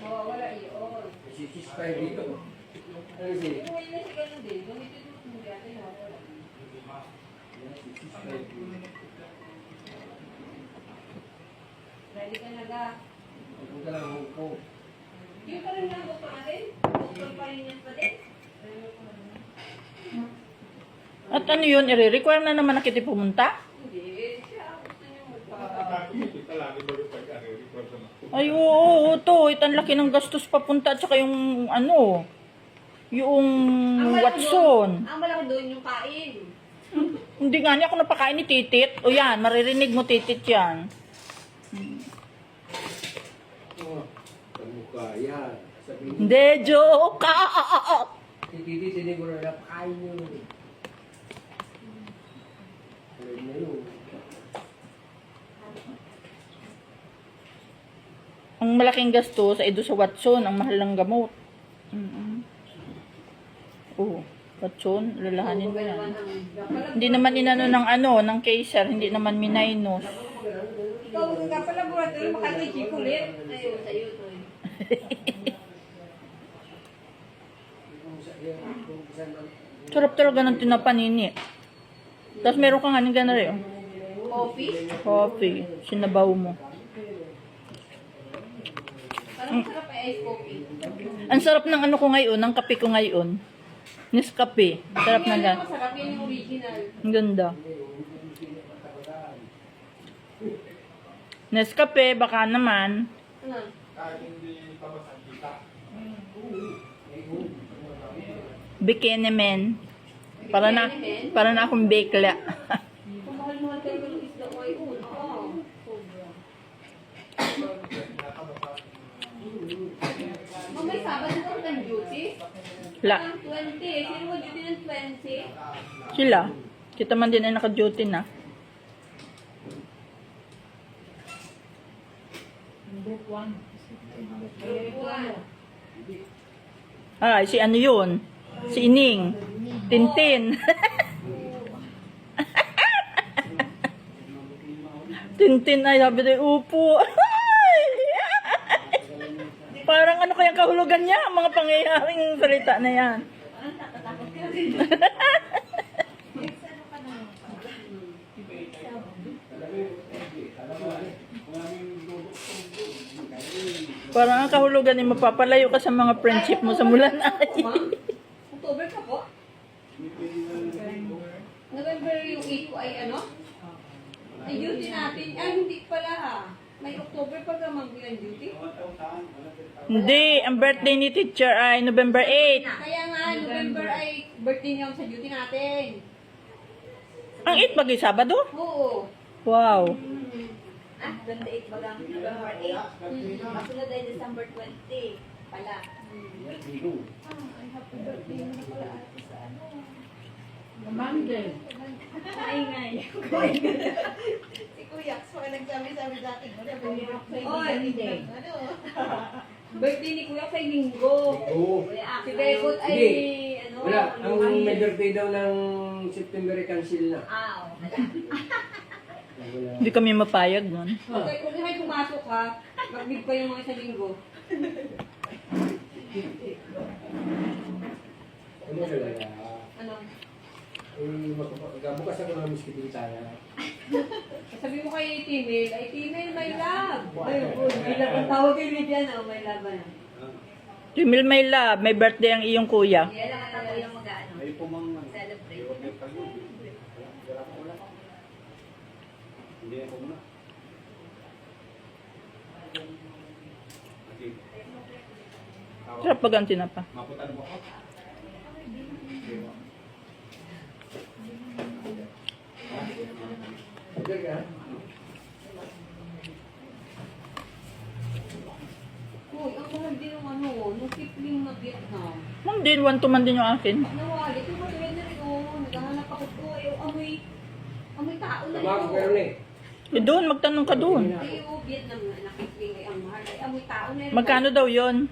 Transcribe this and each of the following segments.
Wala yun. Sisisipay dito. Ano siya? Kung ngayon na siya ganun din, gamitin mo kung gano'n na wala. Ready ka na ga? Huwag ka lang huko. Yung pa rin lang gusto natin? Gusto pa rin yan pa din? At ano yun, i-require na naman na kita pumunta? Hindi. Siya gusto niya magpa... Ay, oo, to. Itan laki ng gastos papunta at saka yung, ano, yung Watson. Ang malaki doon yung kain. Hindi nga niya ako napakain ni Titit. O yan, maririnig mo Titit yan. Oh, pagmukha yan. Sabihin niya, Hindi, joke! tititi, hindi ko na napakain yun. Alam na yun. Ang malaking gastos ay doon sa Watson, ang mahal ng gamot. Oo, Watson, lalahanin mo yan. Hindi naman inano ng ano, ng Kaiser, hindi naman minainos. Ikaw ka pala laboratory, makakikip ulit. Ayun, sa'yo to eh. Sarap talaga ng tinapanini. Tapos meron kang haning gana rin. Coffee? Coffee, sinabaw mo. Parang sarap ay ice coffee. Ang sarap ng ano ko ngayon, ng kape ko ngayon. Nescafe. Sarap na Yan lang. ang masarap, yan yung original. Ang ganda. Nescafe, baka naman. Ano? Bikini men. Para na akong bakla. Kung mahal-mahal talaga ng isda ko ay oo. Sobra. May Sabado ko ng duty? La. Ang 20. Sino mo duty ng 20? Sila. Kita man din ay naka-duty na. Ah, si ano yun? Si Ining. Tintin. Tintin ay sabi tayo, upo. Parang ano kayang kahulugan niya, ang mga pangyayaring salita na yan. Parang ang kahulugan ay mapapalayo ka sa mga friendship mo sa Mulanay. October ka po? November yung 8 ko ay ano? Ay duty natin. Ah, hindi pala ha. May October pa naman yung duty? Hindi, ang birthday ni teacher ay November 8. Kaya nga, November ay birthday niya sa duty natin. Ang 8 pag Sabado? Oo. Wow. Ah, 28 ba lang? November 8. Masunod ay December 20 pala. Monday. Maingay. Si Kuya, so nagsabi-sabi dati. Oy, ano? Birthday ni Kuya sa Linggo. Oo. Si Bebot ay, ano? Wala, ang may birthday daw ng September ay cancel na. Ah, wala. Wala. Hindi kami mapayag nun. Okay, kung hindi pumasok ha, mag-big pa yung mga sa Linggo. Ano wala? Ano? Bukas ako ng miskiting tayo. Sabi mo kay Timil, ay Timil, my love. Ay, may love. Ang tawag kay Lydia na, my love na. Timil may love, may birthday ang iyong kuya. Yan lang ang yung mag-ano. Ay pumang Celebrate. Hindi ako muna. Sarap pag ang tinapa. Maputan mo ako. Uy, ang mahal din ng ano, nung Kipling na Vietnam. Ma'am din, one to man din yung akin. Nawali, ito matulad na rin oh. Naghahanap ako ko, amoy tao na Tama ko rin meron eh. Eh doon, magtanong ka doon. Ay, Vietnam na Kipling ay ang mahal. Ay, amoy tao na rin. Magkano daw yon?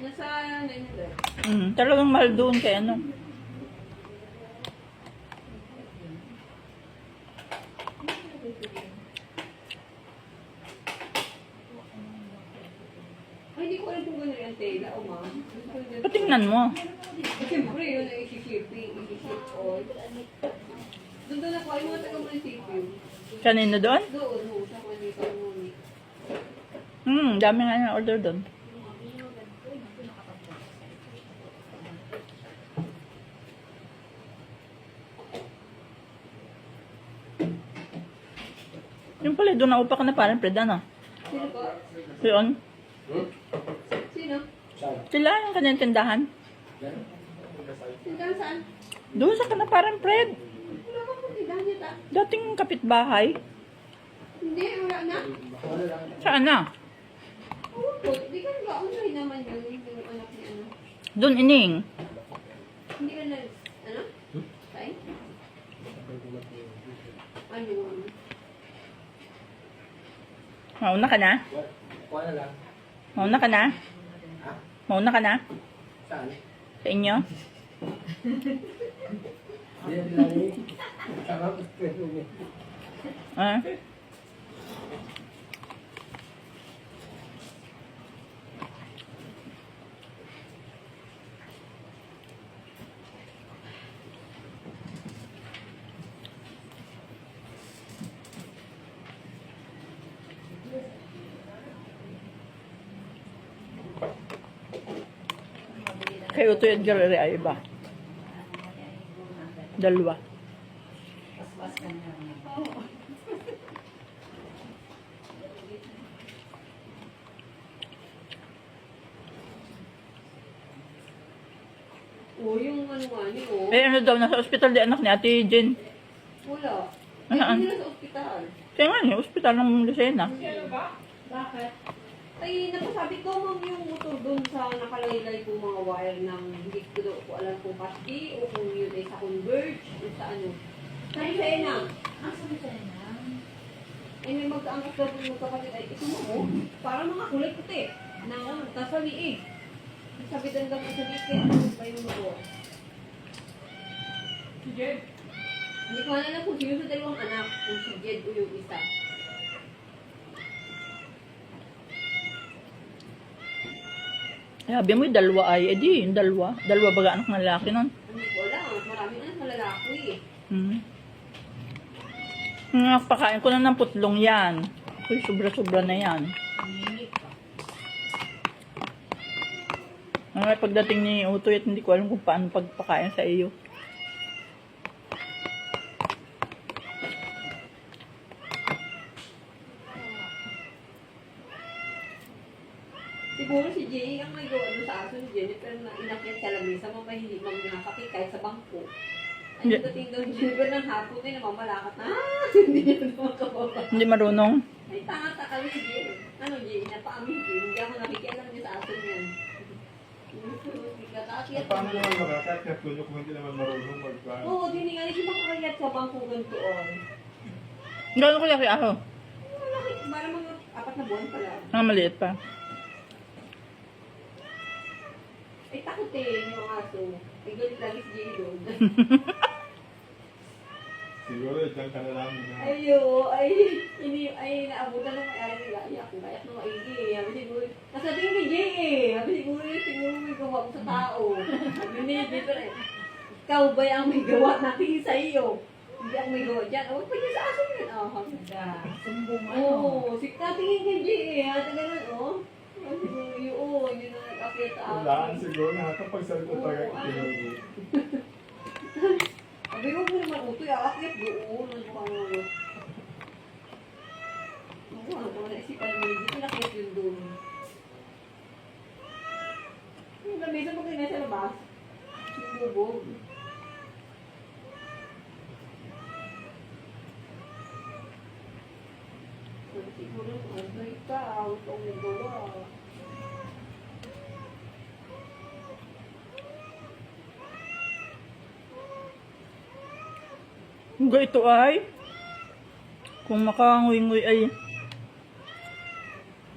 Nasa 900. Talagang mahal doon kay ano. Ay, hindi ko alam kung gano'n yung tela o ma'am. Patingnan mo. Siyempre, yun ang isi-shipping, isi-ship all. Doon ako, ay mga taga-munisipyo. Kanino doon? Doon, ho, sa Manila, Muni. Dami nga na order doon. Yung pala, doon na upa ka na parang Fred, ano? Sino po? Yun. Sino? Saan? Sila yung kanyang tindahan. Yan? Sino saan? Doon sa kana parang Fred. Wala ka pong tindahan niya ta. Dating kapitbahay. Hindi, wala na. Wala lang. Saan na? Oo po, di ka nag-online naman yun, yung anak ni ano. Doon ining. Hindi ka nag, ano? Tay? Ano? Mauna ka na? Wala lang. Mauna ka na? Ha? Mauna ka na? Saan? Sa inyo? Yan lang eh. Sarap. Ah? Kay Uto Edgar ay iba. Dalawa. Oo, yung ano nga niyo, oh. Eh ano daw, nasa ospital di anak ni Ate Jen. Wala. Ano? Hindi nila sa ospital. Kaya nga niya, ospital ng Lucena. Bakit? Ay, napasabi ko, ma'am, yung motor doon sa nakalaylay po mga wire ng hindi ko daw po alam kung pasdi o kung yun ay sa Converge o sa ano. Sa Lucena. Ay, may magkaangkas daw po yung magkakapit. Ay, ito mo, oh. Parang mga kulay puti. Na, tapos liig. Sabitan daw po sa liig. Ano ba yung motor? Si Jed. Hindi ko alam kung sino sa dalawang anak. Kung si Jed o yung isa. Sabi mo yung dalawa ay, edi yung dalawa. Dalawa baga anak ng lalaki nun. Hindi ko alam. Marami na malalaki eh. Pakain ko na ng putlong yan. Uy, sobra-sobra na yan. Pagdating ni Utoy at hindi ko alam kung paano pagpakain sa iyo. Siguro si Jay ang may gawa doon sa aso ni Jennifer na inakyat sa lamesa mo pa hindi mang nakakapit kahit sa bangko. Ay, Yeah. dating daw ni Jennifer ng hapon ay namamalakat na. Hindi niya naman kababa. Hindi marunong. Ay, tanga kami si Jay. Ano Jay? Napaamin Jay. Hindi ako nakikialam niya sa aso niyan. Kakakyat. Paano naman makakakit tulyo kung hindi naman marunong magpaan? Oo, diningali siya makakakyat sa bangko ganito on. Gano'n ko laki aho? Malaki. Para mga 4 na buwan pala. Maliit pa. Ay, takot eh, yung aso. Ay, galit lagi si Jay doon. Siguro, dyan ka na lang. Ay, naabutan ng may-ari nila. Iyak na maigi. Sabi siguro, nasa tingin ni Jay eh. Sabi siguro may gawa ko sa tao. Sabi ni Jay, ikaw ba ang may gawa natin sa iyo? Hindi ako may gawa dyan. Huwag pa niya sa aso yan. Oh, Sumbong Oo, tingin kay Jay eh. Hata ganun, oh. Sabi siguro, yun na nag-akit sa Walaan aso. siguro na kapag salita talaga kinuwi. Sabi mo naman, utoy, aakyat doon. Ano ka nga? Ano ko naisipan mo, hindi pinakyat yun doon. Yung lamesa pag nasa labas, yung bubog. Sabi siguro, ano ka, out ang nagawa. Hanggang ito ay, kung makanguy-nguy ay,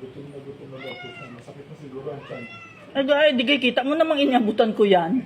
Gutom na daw po siya. Masakit na siguro ang tiyan. Ay, di kay kita mo namang inabutan ko yan.